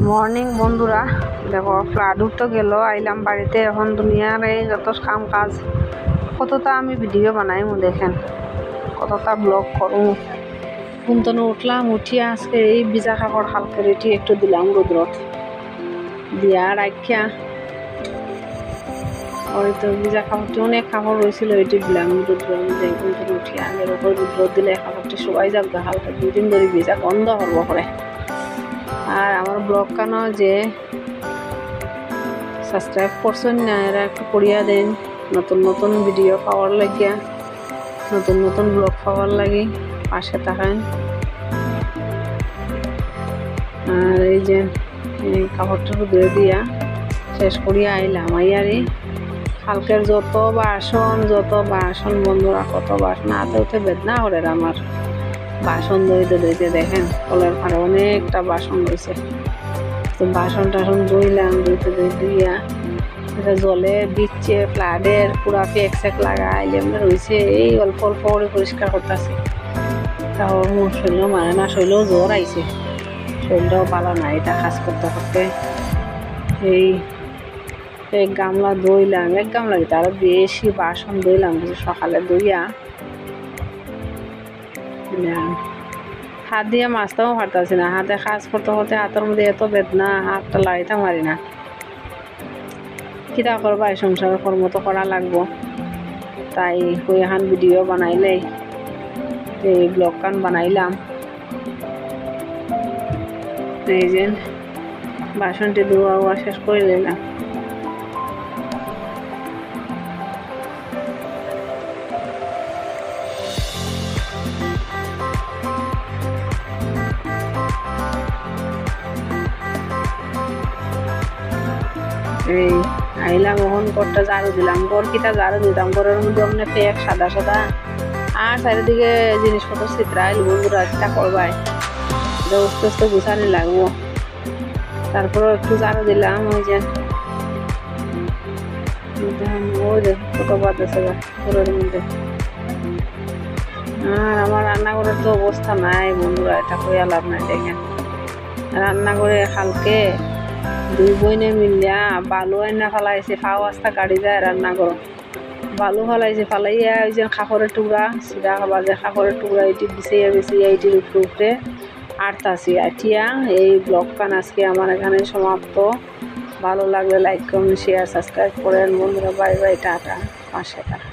Morning বন্ধুরা, দেখো flood তো গেল, আইলাম বাড়িতে। এখন দুনিয়ার এই যত কাম কাজ, কতটা আমি ভিডিও বানাই দেখেন, কতটা ব্লগ করুম। ঘুম তো উঠলাম, উঠিয়া আজকে এই ভিজা কাপড় হালকা রেটি একটু দিলাম রোদ্রত দিয়া রাখিয়া। ওই তো ভিজা কাপড়টি অনেক কাপড় রয়েছিল, ওইটি দিলাম রোদ্র মধ্যে। ঘুম তো উঠিয়া আগের ওপর রোদ্র দিলে কাপড়টি শুকাই যাবে, হালকা 2 দিন ধরে ভিজা গন্ধ করবো করে। আর আমার ব্লগ কেন যে সাবস্ক্রাইব করছেন না, এরা একটু করিয়া দেন। নতুন নতুন ভিডিও পাওয়ার লাগিয়া, নতুন নতুন ব্লগ পাওয়ার লাগি পাশে থাকেন। আর এই যে কাপড়টা ধুয়ে দিয়া শেষ করিয়া আইলাম। আইয়ারি কালকের যত বাসন বন্ধুরা, কত বাসন হাতে উঠে বেদনা করে আমার। বাসন ধুইতে দেখেন কলের পাড়ে অনেকটা বাসন রয়েছে। তো বাসন টাসন ধুইলাম, ধুইয়া এটা জলে দিচ্ছে, ফ্লাডের পুরা পেক লাগাইলে এমনি রয়েছে। এই অল্প অল্প করে পরিষ্কার করতেছে। তাও মোর শরীর মানে না, শরীরেও জ্বর আইছে, শরীরটাও ভালো না। এটা কাজ করতে করতে এই এক গামলা ধুইলাম, এক গামলা দিতে আরো বেশি বাসন ধুইলাম সকালে ধুইয়া। হাত দিয়ে মাছটাও পারতাছি না, হাতে কাজ করতে করতে হাতের মধ্যে এত বেদনা, হাতটা লাড়িতে মারি না। কিতা করবা, এই সংসারের কর্ম তো করা লাগবো। তাই ওই এখন ভিডিও বানাইলে এই ব্লগ কান বানাইলাম। এই যে বাসনটি ধোয়া শেষ করে নিলাম। এই আইলাম, এখন ঘরটা ঝাড়ু দিলাম। ঘর কিটা ঝাড়ু দিতাম, ঘরের মধ্যে অনেক পেক সাদা সাদা, আর চারিদিকে জিনিসপত্র চিত্রাইল বন্ধুরা। কিটা করবাই, আস্তে আস্তে গুছানি লাগবো। তারপরে একটু ঝাড়ু দিলাম। ওই যে ওই দেখো কত বাদ আছে ঘরের মধ্যে। আর আমার রান্নাঘরের তো অবস্থা নাই বন্ধুরা, এটা কইয়া লাভ নাই। দেখেন রান্নাঘরে কালকে 2 বোনে মিলিয়া বালু আইনা ফেলাইছে, ফাও আস্তা গাড়ি যায় রান্নাঘর। বালু ফেলাইছে, ফালাইয়া ওই যে কাপড়ের টুকরা সিধা বাজে, কাপড়ের টুকরা এটি বিছিয়ে এইটির উপরে আটতাছি। আঠিয়া এই ব্লগ কান আজকে আমার এখানে সমাপ্ত। ভালো লাগলে লাইক কমেন্ট শেয়ার সাবস্ক্রাইব করেন বন্ধুরা। বাই বাই, টাটা, পাশে থাকা।